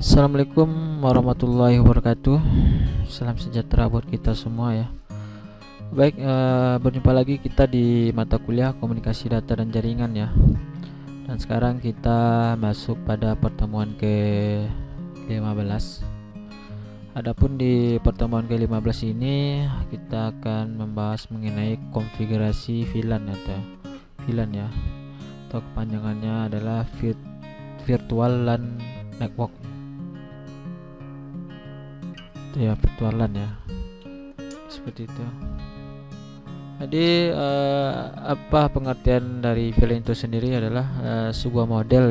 Assalamualaikum warahmatullahi wabarakatuh. Salam sejahtera buat kita semua ya. Baik, berjumpa lagi kita di mata kuliah komunikasi data dan jaringan ya. Dan sekarang kita masuk pada pertemuan ke-15. Adapun di pertemuan ke-15 ini kita akan membahas mengenai konfigurasi VLAN ya. Atau kepanjangannya adalah Virtual LAN Network. Ya, virtual LAN ya, seperti itu. Jadi apa pengertian dari VLAN itu sendiri adalah sebuah model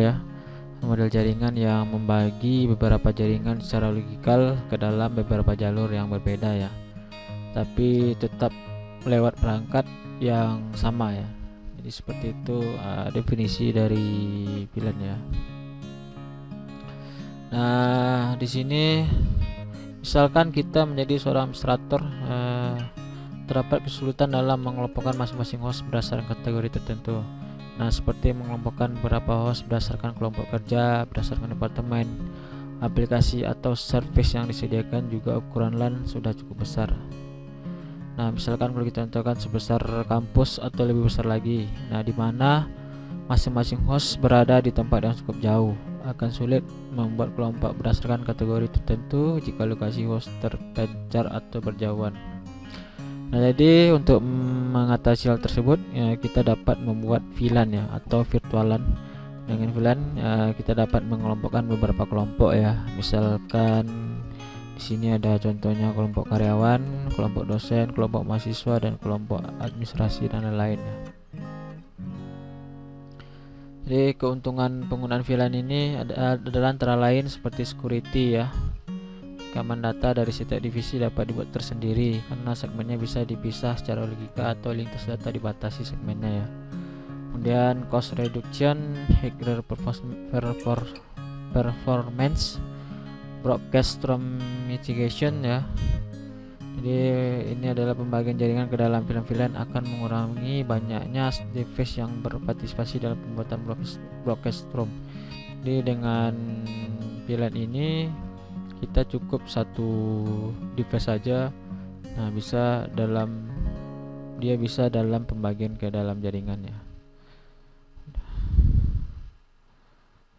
jaringan yang membagi beberapa jaringan secara logikal ke dalam beberapa jalur yang berbeda ya, tapi tetap lewat perangkat yang sama ya. Jadi seperti itu definisi dari VLAN ya. Nah, di sini misalkan kita menjadi seorang administrator, terdapat kesulitan dalam mengelompokkan masing-masing host berdasarkan kategori tertentu. Nah, seperti mengelompokkan beberapa host berdasarkan kelompok kerja, berdasarkan departemen, aplikasi atau service yang disediakan, juga ukuran LAN sudah cukup besar. Nah, misalkan kalau kita tentukan sebesar kampus atau lebih besar lagi, nah di mana masing-masing host berada di tempat yang cukup jauh, akan sulit membuat kelompok berdasarkan kategori tertentu jika lokasi host terpencar atau berjauhan. Nah, jadi untuk mengatasi hal tersebut ya, kita dapat membuat VLAN ya, atau virtual LAN. Dengan VLAN kita dapat mengelompokkan beberapa kelompok ya. Misalkan di sini ada contohnya kelompok karyawan, kelompok dosen, kelompok mahasiswa, dan kelompok administrasi dan lain-lain ya. Jadi keuntungan penggunaan VLAN ini adalah antara lain seperti security ya. Rekaman data dari setiap divisi dapat dibuat tersendiri karena segmennya bisa dipisah secara logika atau lintas data dibatasi segmennya ya. Kemudian cost reduction, higher performance, broadcast from mitigation ya. Jadi ini adalah pembagian jaringan ke dalam VLAN akan mengurangi banyaknya device yang berpartisipasi dalam pembuatan broadcast room. Jadi dengan VLAN ini kita cukup satu device saja. Nah, dia bisa dalam pembagian ke dalam jaringannya.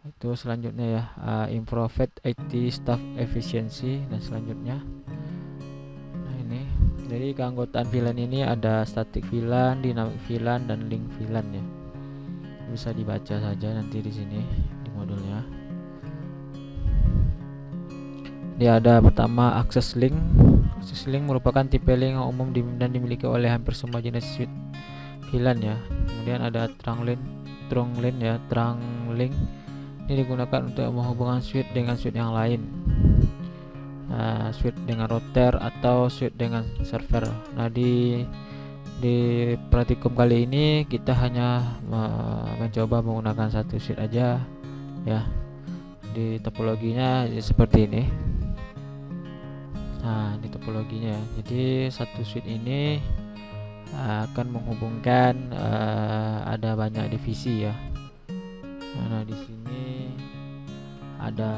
Itu selanjutnya ya, improved IT staff efficiency dan selanjutnya. Jadi keanggotaan VLAN ini ada static VLAN, dynamic VLAN, dan link VLAN ya. Bisa dibaca saja nanti di sini di modulnya. Dia ada pertama access link. Access link merupakan tipe link yang umum dan dimiliki oleh hampir semua jenis switch VLAN ya. Kemudian ada trunk link ya. Trunk link ini digunakan untuk menghubungkan switch dengan switch yang lain. Switch dengan router atau switch dengan server. Nah, di praktikum kali ini kita hanya mencoba menggunakan satu switch aja ya. Di topologinya seperti ini. Nah, di topologinya jadi satu switch ini akan menghubungkan ada banyak divisi ya. Nah, di sini ada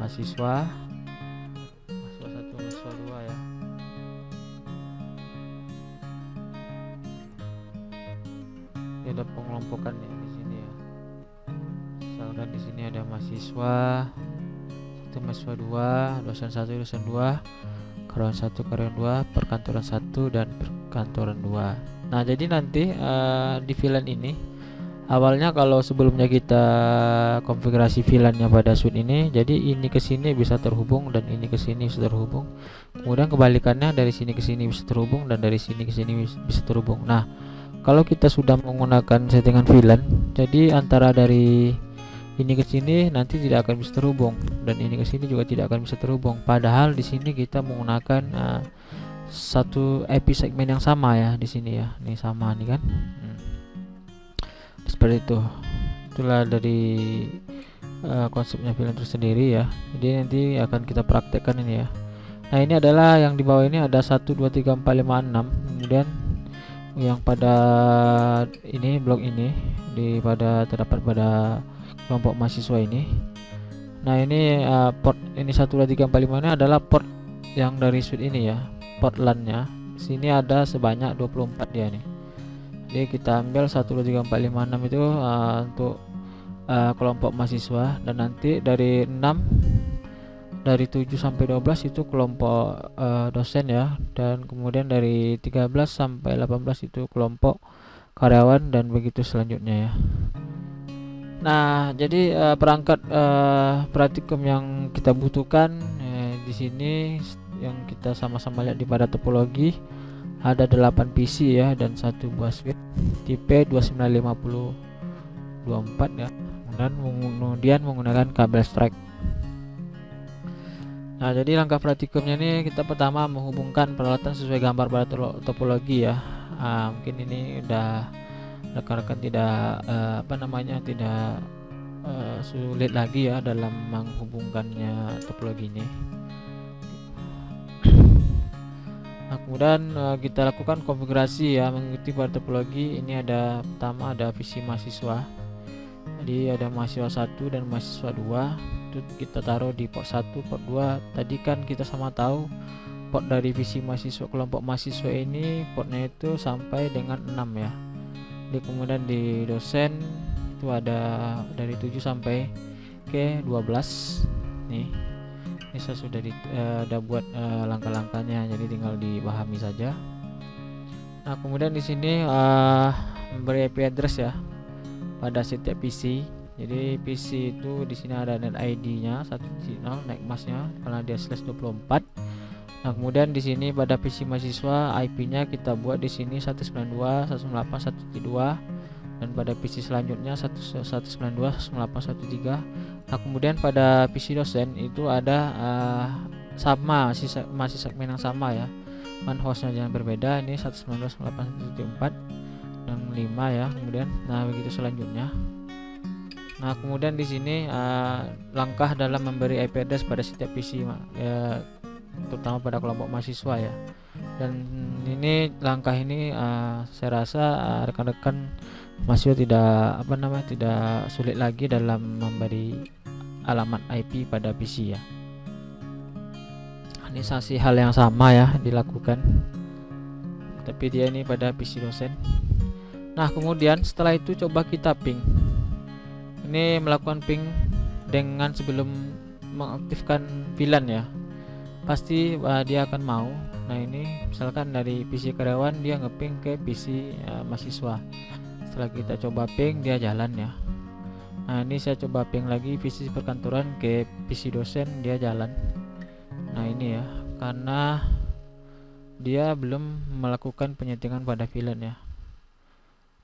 mahasiswa 1, mahasiswa 2 ya. Ini ada pengelompokan ya di sini ya. Misalkan di sini ada mahasiswa 1, mahasiswa 2, dosen 1, dosen 2, karyawan 1, karyawan 2, perkantoran 1, dan perkantoran 2. Nah, jadi nanti di VLAN ini awalnya kalau sebelumnya kita konfigurasi VLAN-nya pada switch ini, jadi ini ke sini bisa terhubung dan ini ke sini bisa terhubung. Kemudian kebalikannya, dari sini ke sini bisa terhubung dan dari sini ke sini bisa terhubung. Nah, kalau kita sudah menggunakan settingan VLAN, jadi antara dari ini ke sini nanti tidak akan bisa terhubung dan ini ke sini juga tidak akan bisa terhubung. Padahal di sini kita menggunakan satu IP segmen yang sama ya di sini ya. Ini sama nih kan. Seperti itu. Itulah dari konsepnya VLAN itu sendiri ya. Jadi nanti akan kita praktekkan ini ya. Nah, ini adalah yang di bawah ini ada 1 2 3 4 5 6. Kemudian yang pada ini blok ini terdapat pada kelompok mahasiswa ini. Nah ini port ini 12345 ini adalah port yang dari suite ini ya, port LAN-nya. Sini ada sebanyak 24 dia nih. Jadi kita ambil 12345 itu untuk kelompok mahasiswa, dan nanti dari 7 sampai 12 itu kelompok dosen ya, dan kemudian dari 13 sampai 18 itu kelompok karyawan, dan begitu selanjutnya ya. Nah, jadi perangkat praktikum yang kita butuhkan di sini yang kita sama-sama lihat di pada topologi ada 8 PC ya, dan 1 buah switch tipe 295024 ya, dan kemudian menggunakan kabel strike. Nah, jadi langkah praktikumnya ini kita pertama menghubungkan peralatan sesuai gambar pada topologi ya. Mungkin ini udah rekan-rekan tidak tidak sulit lagi ya dalam menghubungkannya topologi ini. Nah, kemudian kita lakukan konfigurasi ya mengikuti pada topologi. Ini ada pertama ada visi mahasiswa. Jadi ada mahasiswa 1 dan mahasiswa 2 itu kita taruh di port 1, port 2. Tadi kan kita sama tahu port dari visi mahasiswa kelompok mahasiswa ini portnya itu sampai dengan 6 ya. Jadi kemudian di dosen itu ada dari 7 sampai ke 12 nih. Ini saya sudah ada buat langkah-langkahnya, jadi tinggal dipahami saja. Nah, kemudian di sini memberi IP address ya pada setiap PC. Jadi PC itu di sini ada net ID-nya 1.0, NECMAS-nya karena dia /24. Nah, kemudian di sini pada PC mahasiswa IP-nya kita buat di sini 192.168.1.2, dan pada PC selanjutnya 192.168.1.3. Nah, kemudian pada PC dosen itu ada masih segmen yang sama ya, cuman hostnya jangan berbeda. Ini 192.168.1.4 dan 5 ya. Kemudian begitu selanjutnya. Nah, kemudian di sini langkah dalam memberi IP address pada setiap PC terutama pada kelompok mahasiswa ya. Dan ini langkah ini saya rasa rekan-rekan mahasiswa tidak sulit lagi dalam memberi alamat IP pada PC ya. Ini masih hal yang sama ya dilakukan, tapi dia ini pada PC dosen. Nah, kemudian setelah itu coba kita ping. Ini melakukan ping dengan sebelum mengaktifkan VLAN ya, pasti dia akan mau. Nah, ini misalkan dari PC karyawan dia ngeping ke PC mahasiswa. Setelah kita coba ping dia jalan ya. Nah, ini saya coba ping lagi PC perkantoran ke PC dosen, dia jalan. Nah, ini ya karena dia belum melakukan penyetingan pada VLAN ya.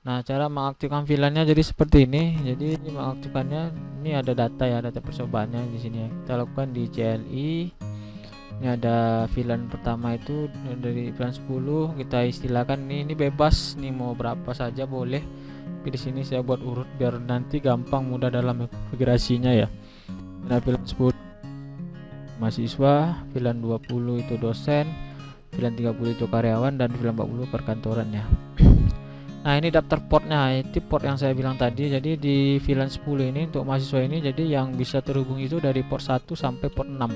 Nah, cara mengaktifkan VLAN-nya jadi seperti ini. Jadi mengaktifkannya ini ada data ya, data percobaannya di sini ya. Kita lakukan di CLI. Ini ada VLAN pertama itu dari VLAN 10, kita istilahkan ini bebas nih, mau berapa saja boleh. Tapi di sini saya buat urut biar nanti gampang mudah dalam konfigurasinya ya. Nah, VLAN 10 mahasiswa, VLAN 20 itu dosen, VLAN 30 itu karyawan, dan VLAN 40 perkantoran ya. Nah, ini daftar portnya, itu port yang saya bilang tadi. Jadi di VLAN 10 ini untuk mahasiswa ini, jadi yang bisa terhubung itu dari port 1 sampai port 6.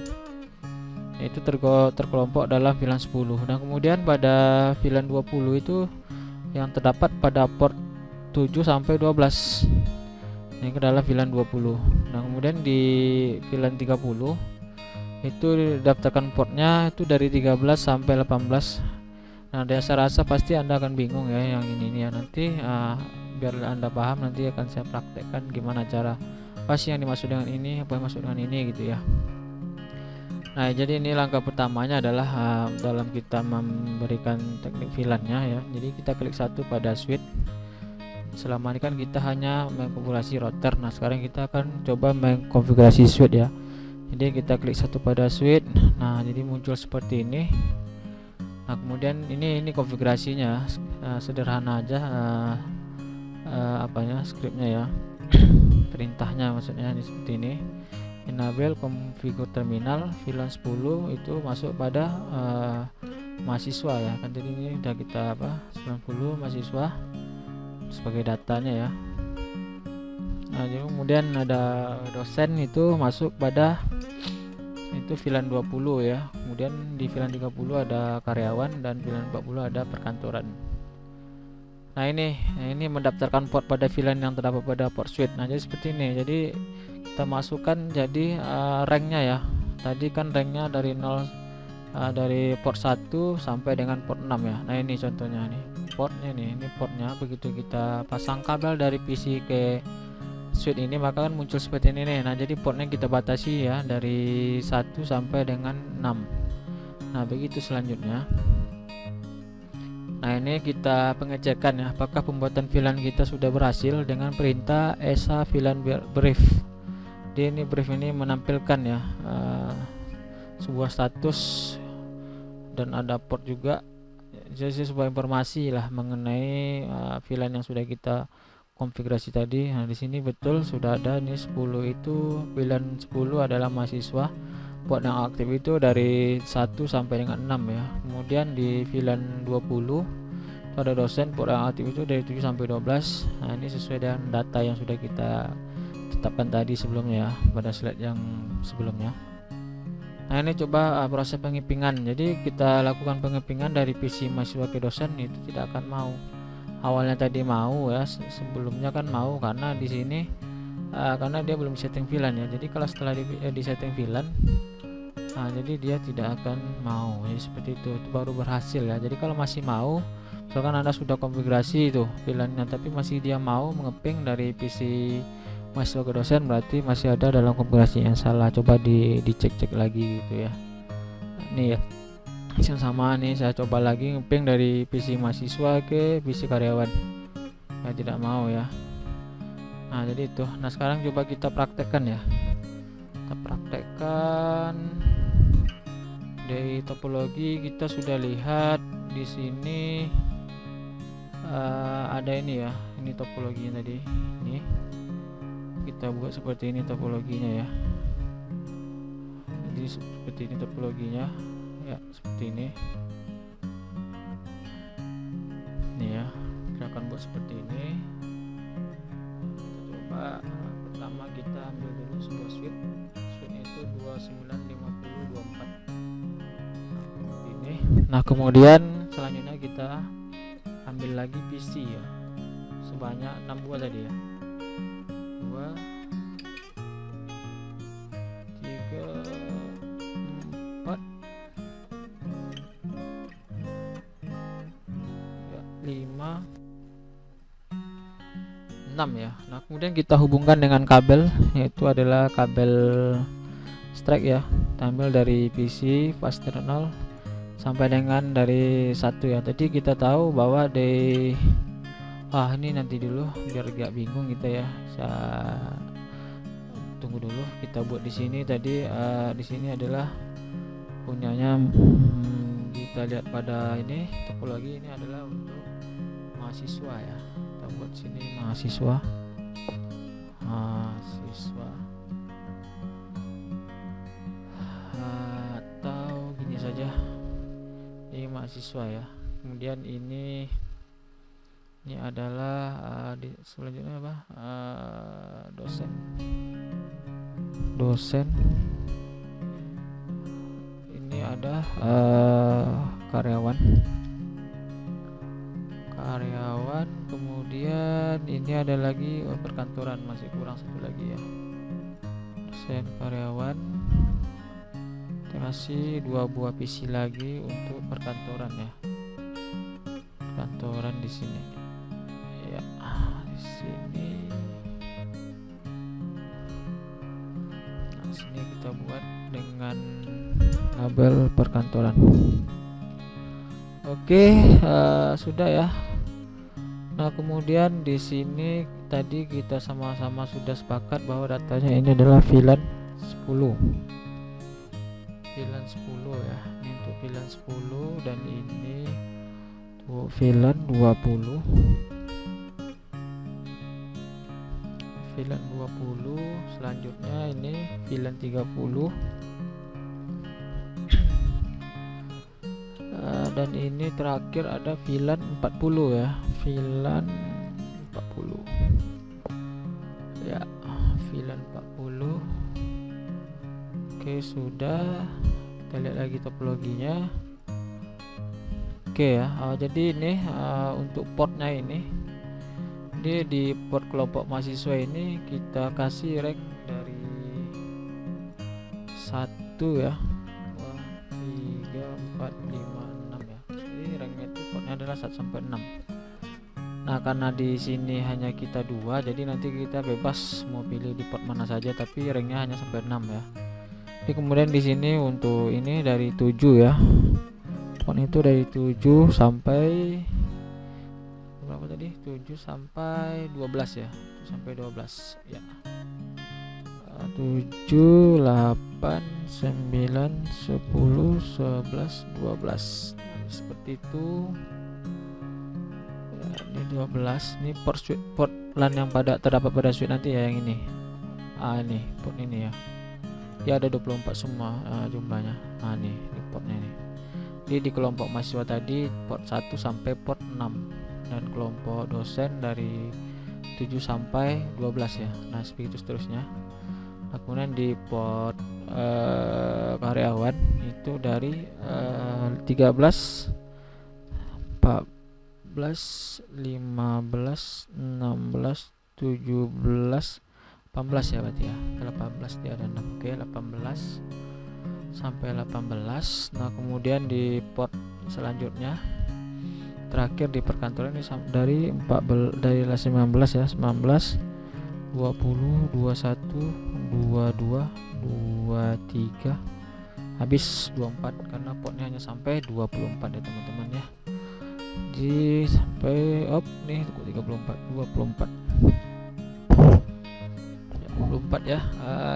Itu terkelompok dalam VLAN 10. Dan kemudian pada VLAN 20 itu yang terdapat pada port 7 sampai 12. Ini adalah VLAN 20. Nah, kemudian di VLAN 30 itu daftarkan portnya itu dari 13 sampai 18. Nah, saya rasa pasti Anda akan bingung ya yang ini ya. Nanti biar Anda paham, nanti akan saya praktekkan gimana cara apa sih yang dimaksud dengan ini, apa yang dimaksud dengan ini gitu ya. Nah, jadi ini langkah pertamanya adalah dalam kita memberikan teknik VLAN-nya ya. Jadi kita klik satu pada switch. Selama ini kan kita hanya mengkonfigurasi router. Nah, sekarang kita akan coba mengkonfigurasi switch ya. Jadi kita klik satu pada switch. Nah, jadi muncul seperti ini. Nah, kemudian ini konfigurasinya sederhana aja, skripnya ya, perintahnya maksudnya ini seperti ini. Enable configure terminal VLAN 10 itu masuk pada mahasiswa ya, kan tadi ini udah kita 90 mahasiswa sebagai datanya ya. Nah jadi kemudian ada dosen itu masuk pada itu VLAN 20 ya, kemudian di VLAN 30 ada karyawan, dan VLAN 40 ada perkantoran. Nah ini mendaftarkan port pada VLAN yang terdapat pada port suite. Nah jadi seperti ini, jadi kita masukkan jadi ranknya ya. Tadi kan ranknya dari 0 dari port 1 sampai dengan port 6 ya. Nah ini contohnya nih portnya nih, ini portnya. Begitu kita pasang kabel dari PC ke suite ini maka kan muncul seperti ini nih. Nah jadi portnya kita batasi ya dari 1 sampai dengan 6. Nah begitu selanjutnya. Nah ini kita pengecekan ya, apakah pembuatan VLAN kita sudah berhasil dengan perintah esa VLAN brief. Di ini brief ini menampilkan ya sebuah status dan ada port juga, jadi sebuah informasi lah mengenai VLAN yang sudah kita konfigurasi tadi. Nah di sini betul sudah ada ini 10 itu VLAN 10 adalah mahasiswa, port yang aktif itu dari 1 sampai dengan 6 ya. Kemudian di VLAN 20 itu ada dosen, port yang aktif itu dari 7 sampai 12. Nah ini sesuai dengan data yang sudah kita tetapkan tadi sebelumnya ya, pada slide yang sebelumnya. Nah ini coba proses pengipingan. Jadi kita lakukan pengipingan dari PC mahasiswa ke dosen, itu tidak akan mau. Awalnya tadi mau ya, sebelumnya kan mau karena di sini karena dia belum setting VLAN ya. Jadi kalau setelah di setting VLAN, nah jadi dia tidak akan mau. Jadi seperti itu baru berhasil ya. Jadi kalau masih mau, misalkan Anda sudah konfigurasi itu VLAN-nya tapi masih dia mau mengeping dari PC mahasiswa ke dosen, berarti masih ada dalam konfigurasi yang salah. Coba dicek-cek lagi gitu ya. Nih ya, yang sama nih, saya coba lagi ngeping dari PC mahasiswa ke PC karyawan, ya tidak mau ya. Nah jadi itu. Nah sekarang coba kita praktekkan ya, kita praktekkan dari topologi. Kita sudah lihat di sini ada ini ya, ini topologinya tadi. Ini kita buat seperti ini topologinya ya, jadi seperti ini topologinya ya, seperti ini ya. Kita akan buat seperti ini. Kita coba pertama kita ambil dulu sebuah suite itu 295024 ini. Nah kemudian selanjutnya kita ambil lagi PC ya, sebanyak 6 buah tadi ya, 2 3 4 5 6 ya. Nah kemudian kita hubungkan dengan kabel, yaitu adalah kabel strike ya. Kita ambil dari PC fast terminal sampai dengan dari 1 ya. Tadi kita tahu bahwa di ini nanti dulu biar gak bingung kita ya. Saya tunggu dulu, kita buat di sini tadi. Di sini adalah punyanya kita lihat pada ini topologi, ini adalah untuk mahasiswa ya. Kita buat sini mahasiswa atau gini saja, ini mahasiswa ya. Kemudian ini adalah selanjutnya apa, dosen. Ini ada karyawan. Kemudian ini ada lagi perkantoran, masih kurang satu lagi ya, dosen karyawan. Kasih 2 buah PC lagi untuk perkantoran ya, perkantoran di sini ya, di sini. Nah sini kita buat dengan label perkantoran. Oke, sudah ya. Nah kemudian di sini tadi kita sama-sama sudah sepakat bahwa datanya ini adalah VLAN 10 ya. Ini untuk VLAN 10 dan ini untuk VLAN 20. VLAN 20, selanjutnya ini VLAN 30. dan ini terakhir ada VLAN 40 ya, VLAN 40 ya, VLAN 40. Oke, sudah. Kita lihat lagi topologinya. Oke ya, jadi ini untuk portnya ini di port kelompok mahasiswa ini kita kasih rank dari 1 ya, 2, 3, 4, 5, 6 ya. Jadi ranknya itu portnya adalah 1 sampai 6. Nah, karena di sini hanya kita 2, jadi nanti kita bebas mau pilih di port mana saja, tapi ranknya hanya sampai 6 ya. Jadi kemudian di sini untuk ini dari 7 ya. Port itu dari 7 sampai berapa tadi? 7 sampai 12 ya. 7 sampai 12 ya. 7, 8, 9, 10, 11, 12. Seperti itu. Ya, ini 12. Ini port LAN yang terdapat pada switch nanti ya, yang ini. Ini port ini ya. Ya ada 24 semua jumlahnya. Ini portnya ini. Jadi di kelompok mahasiswa tadi port 1 sampai port 6, dan kelompok dosen dari 7 sampai 12 ya. Nah, begitu seterusnya. Nah, kemudian di port karyawan itu dari 13, 14, 15, 16, 17, 18 ya berarti ya. 18 dia ada 6. Oke, 18 sampai 18. Nah, kemudian di port selanjutnya terakhir di perkantoran ini dari 19 ya, 19, 20, 21, 22, 23, habis 24 karena portnya hanya sampai 24 ya teman-teman ya. Jadi sampai nih 34, 24 ya, 24 ya.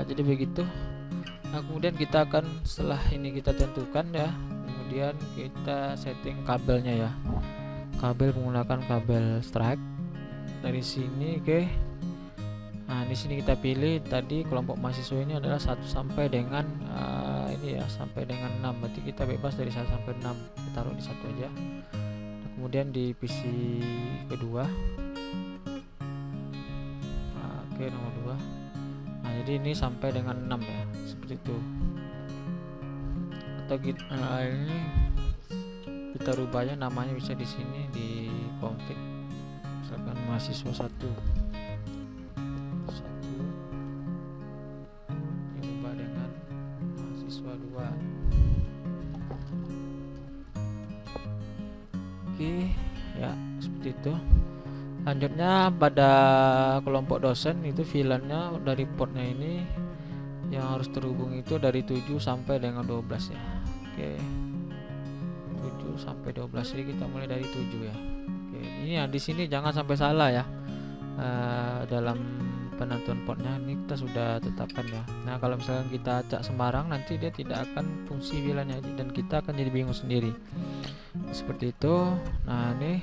Jadi begitu. Nah, kemudian kita akan, setelah ini kita tentukan ya, kemudian kita setting kabelnya ya. Kabel menggunakan kabel strike dari sini. Oke. Nah, di sini kita pilih tadi kelompok mahasiswa ini adalah 1 sampai dengan ini ya, sampai dengan 6. Berarti kita bebas dari 1 sampai 6. Kita taruh di 1 aja. Nah, kemudian di PC kedua. Oke, nomor 2. Nah, jadi ini sampai dengan 6 ya, seperti itu. Atau ini kita rubahnya namanya bisa di sini di config, misalkan mahasiswa 1 dirubah dengan mahasiswa 2. Oke ya, seperti itu. Selanjutnya pada kelompok dosen itu VLAN-nya dari portnya ini yang harus terhubung itu dari 7 sampai dengan 12 ya. Oke, 7 sampai 12. Jadi kita mulai dari 7 ya. Oke, ini ya, di sini jangan sampai salah ya. Dalam penentuan portnya ini kita sudah tetapkan ya. Nah, kalau misalkan kita acak sembarang nanti dia tidak akan fungsi VLAN-nya dan kita akan jadi bingung sendiri. Seperti itu. Nah, ini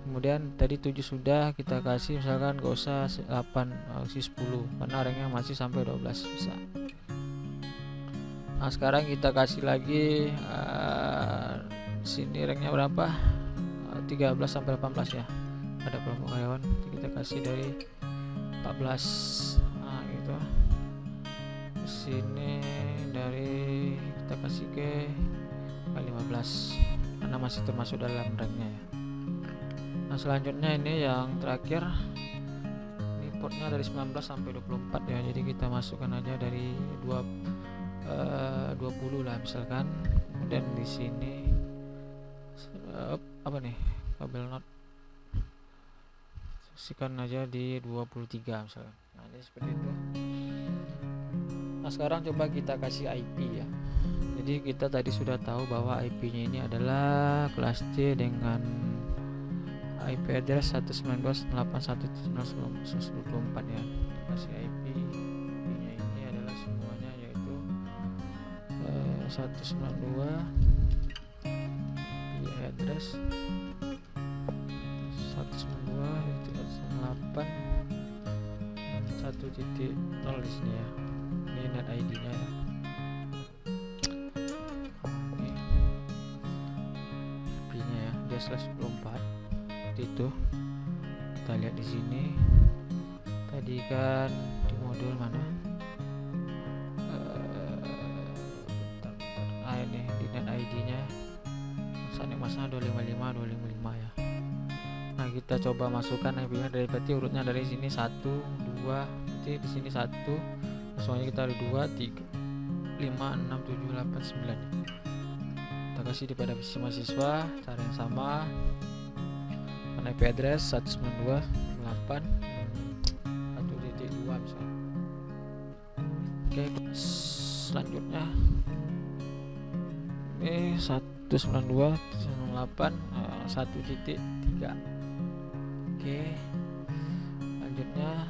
kemudian tadi 7 sudah kita kasih, misalkan gak usah 8, kasih 10 karena ranknya masih sampai 12 bisa. Nah, sekarang kita kasih lagi sini ranknya berapa, 13 sampai 18 ya. Ada kelompok karyawan, kita kasih dari 14. Nah, gitu. Sini dari kita kasih ke 15 karena masih termasuk dalam ranknya ya. Nah, selanjutnya ini yang terakhir, ini portnya dari 19 sampai 24 ya, jadi kita masukkan aja dari 20 lah misalkan. Kemudian di sini apa nih, kabel not kasihkan aja di 23 misalkan. Nah, jadi seperti itu. Nah, sekarang coba kita kasih IP ya. Jadi kita tadi sudah tahu bahwa IP-nya ini adalah kelas C dengan IP address 192.168.1.9.24 ya. Kasih IP-nya ini adalah semuanya yaitu 192, IP address 192.168 1.0 di sini ya. Ini net ID-nya ya. /24 itu. Kita lihat di sini tadi kan di modul mana, ini di net ID nya masanya 255 ya. Nah, kita coba masukkan IP nya dari, berarti urutnya dari sini 1 2, berarti di sini 1, langsung kita ada 2 3 5 6 7 8 9. Kita kasih di pada PC mahasiswa cara yang sama, IP address 192.1.2 misalnya. Oke, selanjutnya ini 192.168 1.3. Oke, selanjutnya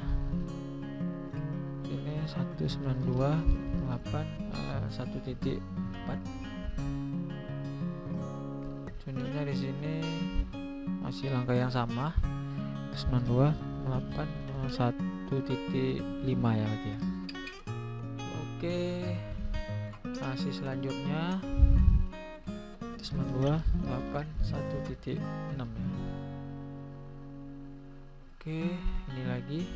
ini 192.8 1.4. Unitnya di sini masih langkah yang sama, 192.8 1.5 ya berarti ya. Oke, masih selanjutnya 192.8 1.6 ya. Oke, ini lagi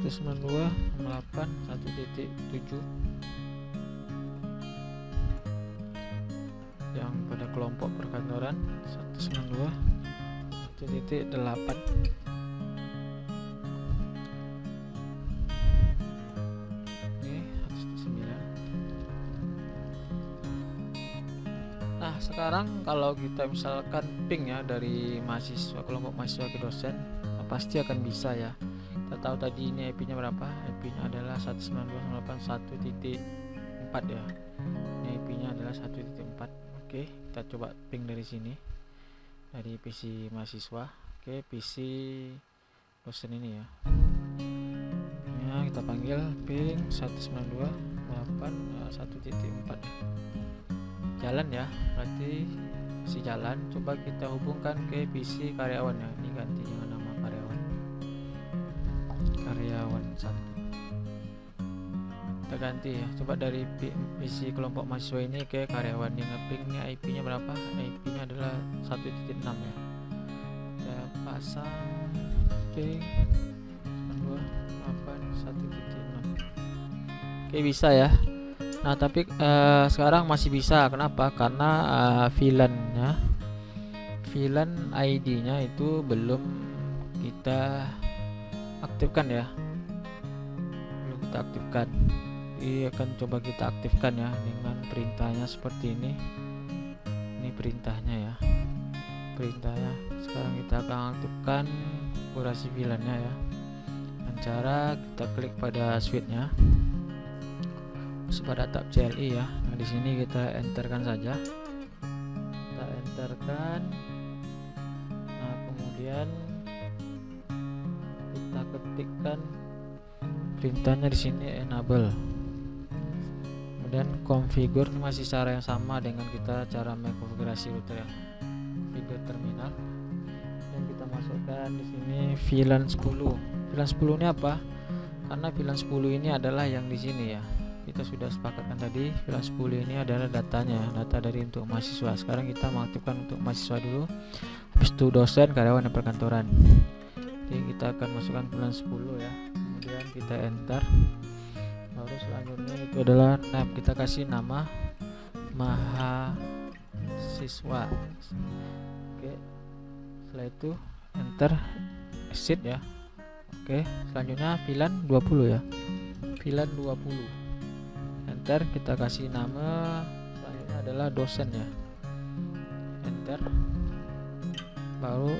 192.8 1.7 yang pada kelompok perkantoran, 192 1.8. Ini 109. Nah, sekarang kalau kita misalkan ping ya dari mahasiswa, kelompok mahasiswa ke dosen, pasti akan bisa ya. Kita tahu tadi ini IP nya berapa, IP nya adalah 192.1.4 ya. Ini IP nya adalah 1.4. Oke, kita coba ping dari sini, dari PC mahasiswa ke PC dosen ini ya. Ya, kita panggil ping 192.8 1.4. Jalan ya, berarti si jalan. Coba kita hubungkan ke PC karyawan ya. Ini ganti dengan nama karyawan 1. Kita ganti ya, coba dari PC kelompok mahasiswa ini ke karyawan yang ngepingnya IP nya berapa, IP nya adalah 1.6 ya. Kita pasang ping 192.8 1.6. Oke, bisa ya. Nah, tapi sekarang masih bisa. Kenapa? Karena VLAN ID nya itu belum kita aktifkan ya, belum kita aktifkan. Akan coba kita aktifkan ya dengan perintahnya seperti ini. Ini perintahnya ya, perintahnya. Sekarang kita akan aktifkan konfigurasi VLAN-nya ya, dengan cara kita klik pada switch-nya, pada tab CLI ya. Nah, di sini kita enterkan saja, kita enterkan. Nah, kemudian kita ketikkan perintahnya di sini, enable. Kemudian configure, masih cara yang sama dengan kita cara mengkonfigurasi router ya. Configure terminal. Dan kita masukkan di sini VLAN 10. VLAN 10 ini apa? Karena VLAN 10 ini adalah yang di sini ya. Kita sudah sepakatkan tadi, VLAN 10 ini adalah datanya, data dari untuk mahasiswa. Sekarang kita mengaktifkan untuk mahasiswa dulu. Habis itu dosen, karyawan, dan perkantoran. Jadi kita akan masukkan VLAN 10 ya. Kemudian kita enter. Baru selanjutnya itu adalah name, kita kasih nama mahasiswa. Oke, setelah itu enter, exit ya. Oke, selanjutnya VLAN 20 ya, VLAN 20, enter. Kita kasih nama selanjutnya adalah dosen ya, enter. Baru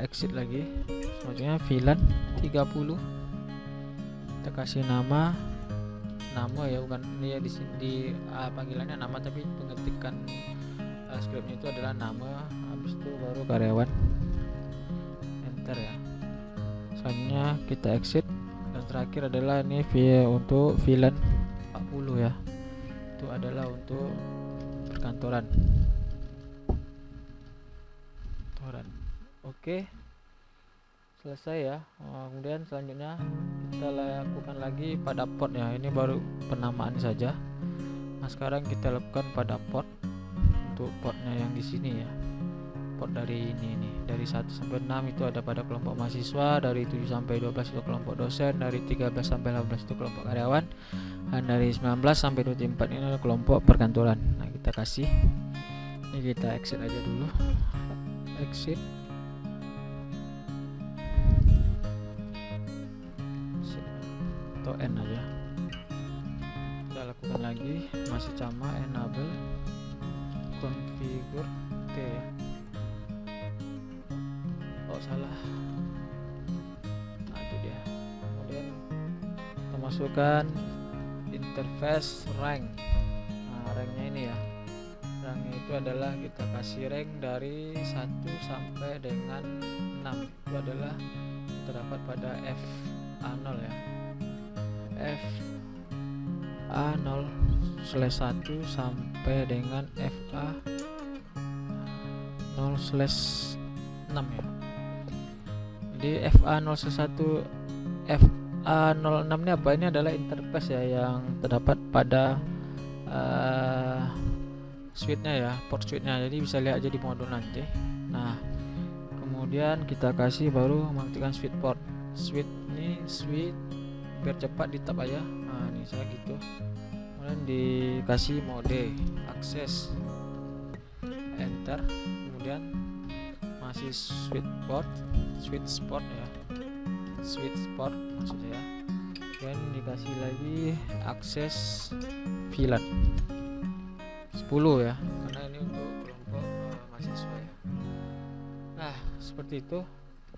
exit lagi. Selanjutnya VLAN 30, kita kasih nama ya, bukan ini ya, di sini panggilannya nama, tapi pengetikan scriptnya itu adalah nama. Habis itu baru karyawan, enter ya. Selanjutnya kita exit, dan terakhir adalah ini untuk VLAN 40 ya, itu adalah untuk perkantoran. Oke, selesai ya. Kemudian selanjutnya kita lakukan lagi pada port ya. Ini baru penamaan saja. Nah, sekarang kita lakukan pada port. untuk portnya yang di sini ya. Port dari ini dari 1 sampai 6 itu ada pada kelompok mahasiswa, dari 7 sampai 12 itu kelompok dosen, dari 13 sampai 18 itu kelompok karyawan, dan dari 19 sampai 24 ini adalah kelompok perkantoran. Nah, kita kasih ini, kita exit aja dulu, exit atau N aja. Kita lakukan lagi, masih sama, enable configure T ya. Oh, salah. Nah, itu dia. Kemudian kita masukkan interface rank. Nah, ranknya ini ya, ranknya itu adalah kita kasih rank dari 1 sampai dengan 6. Itu adalah terdapat pada FA0 ya, FA0/1 sampai dengan FA0/6 ya. Jadi FA0/1 FA06 ini apa? Ini adalah interface ya yang terdapat pada switch-nya ya, port switch-nya. Jadi bisa lihat aja di modul nanti. Nah, kemudian kita kasih baru mengaktifkan switch port. Switch ini switch biar cepat di tab aja. Nah, ini saya gitu. Kemudian dikasih mode akses, enter. Kemudian masih switch port ya, switch port maksudnya ya. Dan dikasih lagi akses VLAN 10 ya, karena ini untuk kelompok mahasiswa ya. Nah, seperti itu.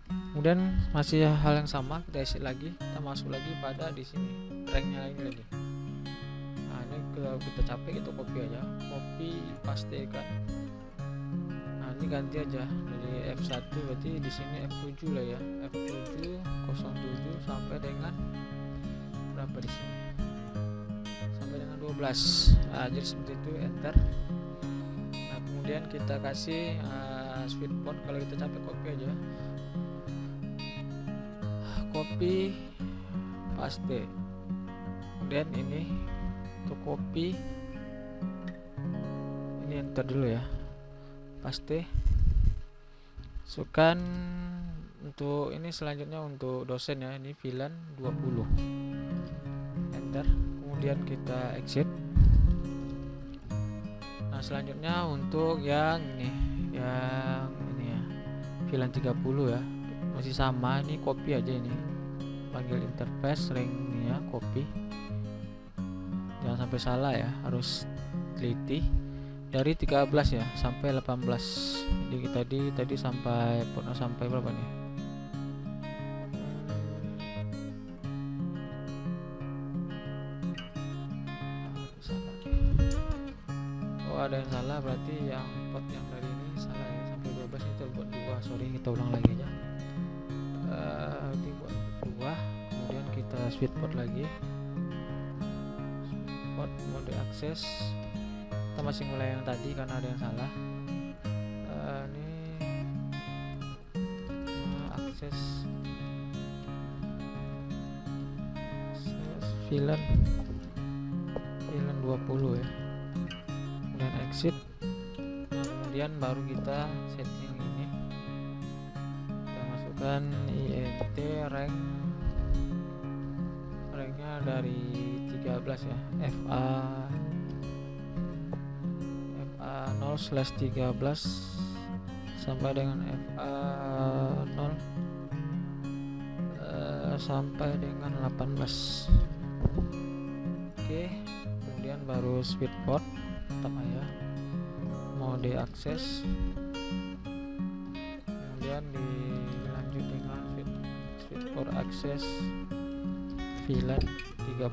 Kemudian masih hal yang sama, kita exit lagi, kita masuk lagi pada di sini ranknya lagi. Nah, ini kalau kita capek kita copy aja, copy pastekan. Nah, ini ganti aja dari F1 berarti di sini F7 lah ya, F7 07 sampai dengan berapa di sini, sampai dengan 12. Nah, jadi seperti itu, enter. Nah, kemudian kita kasih switch port. Kalau kita capek copy aja, copy paste. Kemudian ini untuk copy ini, enter dulu ya, paste. Masukkan untuk ini, selanjutnya untuk dosen ya, ini VLAN 20, enter. Kemudian kita exit. Nah, selanjutnya untuk yang ini ya, VLAN 30 ya, masih sama, ini copy aja, ini panggil interface ring ini ya, copy. Jangan sampai salah ya, harus teliti. Dari 13 ya sampai 18. Jadi tadi sampai pernah sampai berapa nih? Oh, ada yang salah, berarti yang port yang dari ini salah ya, sampai 12 ini terbuat 2. Sorry, kita ulang lagi aja. Buat 2. Kemudian kita switch port lagi, port mode akses. Kita masih mulai yang tadi karena ada yang salah. Ini akses VLAN 20 ya. Kemudian exit. Nah, kemudian baru kita setting ini, kita masukkan INT ranknya dari 13 ya, FA0/13 sampai dengan FA0 sampai dengan 18. Oke, kemudian baru switch port, tetap aja mode akses. Kemudian dilanjut dengan switch port akses VLAN 30,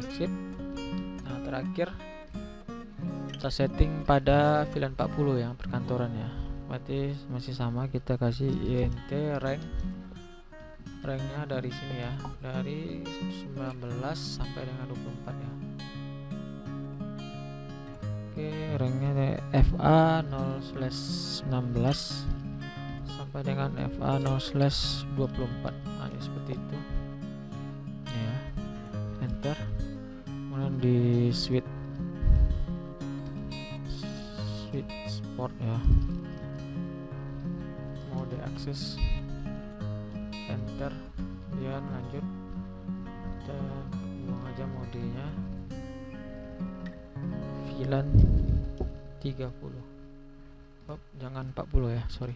exit. Nah, terakhir kita setting pada VLAN 40 yang perkantoran ya, berarti masih sama, kita kasih INT ranknya dari sini ya, dari 19 sampai dengan 24 ya. Oke, ranknya dari FA0/16 sampai dengan FA0/24. Nah, ini seperti itu ya, enter. Kemudian di switch switch sport ya, mode akses, enter, kemudian lanjut, dan buang aja modenya, VLAN 30. Oh, jangan 40 ya, sorry.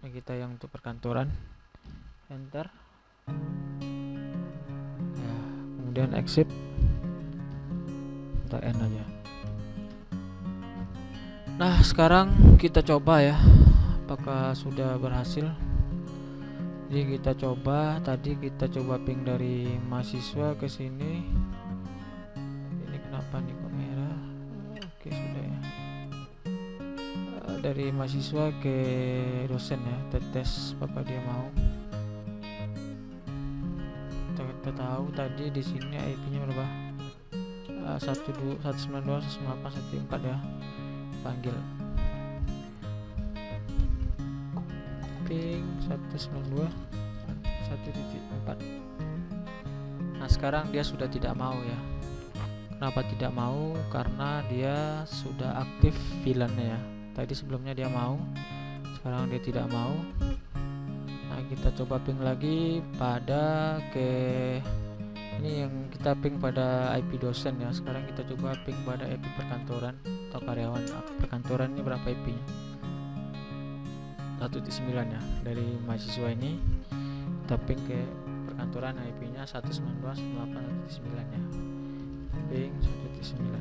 Ini kita yang untuk perkantoran, enter ya, kemudian exit, kita end aja. Nah, sekarang kita coba ya, apakah sudah berhasil. Jadi kita coba, tadi kita coba ping dari mahasiswa ke sini. Ini kenapa nih kok merah? Oke, sudah ya. Dari mahasiswa ke dosen ya, kita tes apakah dia mau. Kita tahu tadi di sini IP-nya berapa? 192.168.1.4 ya. Panggil ping 192.1.4. Nah, sekarang dia sudah tidak mau ya. Kenapa tidak mau? Karena dia sudah aktif VLAN-nya ya. Tadi sebelumnya dia mau, sekarang dia tidak mau. Nah, kita coba ping lagi pada ini yang kita ping pada IP dosen ya. Sekarang kita coba ping pada IP perkantoran atau karyawan perkantoran. Ini berapa IP-nya? 1.9 ya. Dari mahasiswa ini kita ping ke perkantoran, IP-nya 192.168.1.9 ya. Ping 1.9.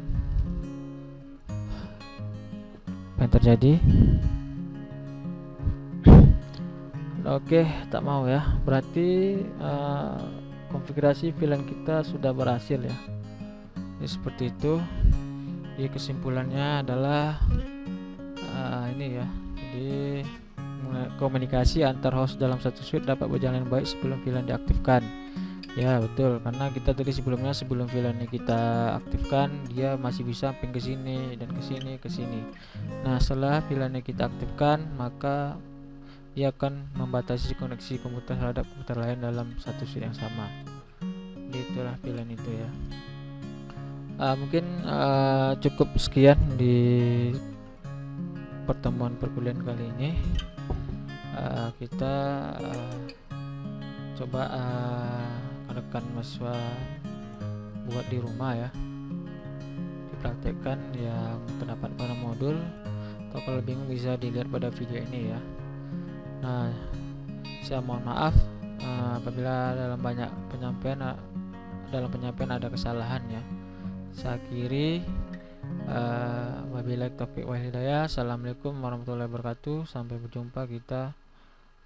Apa yang terjadi? Oke, tak mau ya. Berarti konfigurasi VLAN kita sudah berhasil ya. Jadi seperti itu. Jadi kesimpulannya adalah ini ya. Jadi komunikasi antar host dalam satu suite dapat berjalan baik sebelum VLAN diaktifkan. Ya betul, karena kita tadi sebelum VLAN ini kita aktifkan, dia masih bisa ping ke sini dan ke sini ke sini. Nah, setelah VLAN kita aktifkan, maka dia akan membatasi koneksi komputer terhadap komputer lain dalam satu suite yang sama. Jadi itulah VLAN itu ya. Mungkin cukup sekian di pertemuan perkuliahan kali ini. Kita coba rekan mahasiswa buat di rumah ya, dipraktekkan yang terdapat pada modul, atau kalau bingung bisa dilihat pada video ini ya. Nah, saya mohon maaf apabila dalam penyampaian ada kesalahan ya. Saya akhiri, wabillahi taufiq wal hidayah. Assalamualaikum warahmatullahi wabarakatuh. Sampai berjumpa kita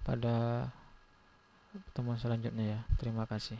pada pertemuan selanjutnya ya. Terima kasih.